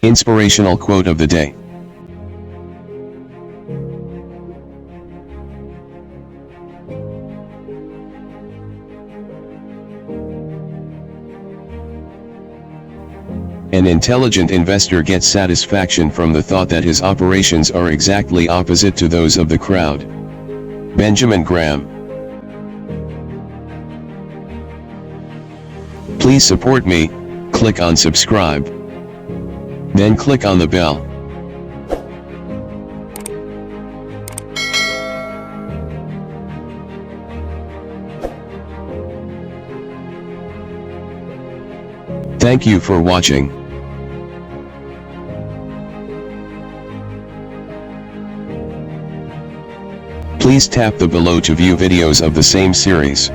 Inspirational quote of the day. An intelligent investor gets satisfaction from the thought that his operations are exactly opposite to those of the crowd. Benjamin Graham. Please support me. Click on subscribe. Then click on the bell. Thank you for watching. Please tap the below to view videos of the same series.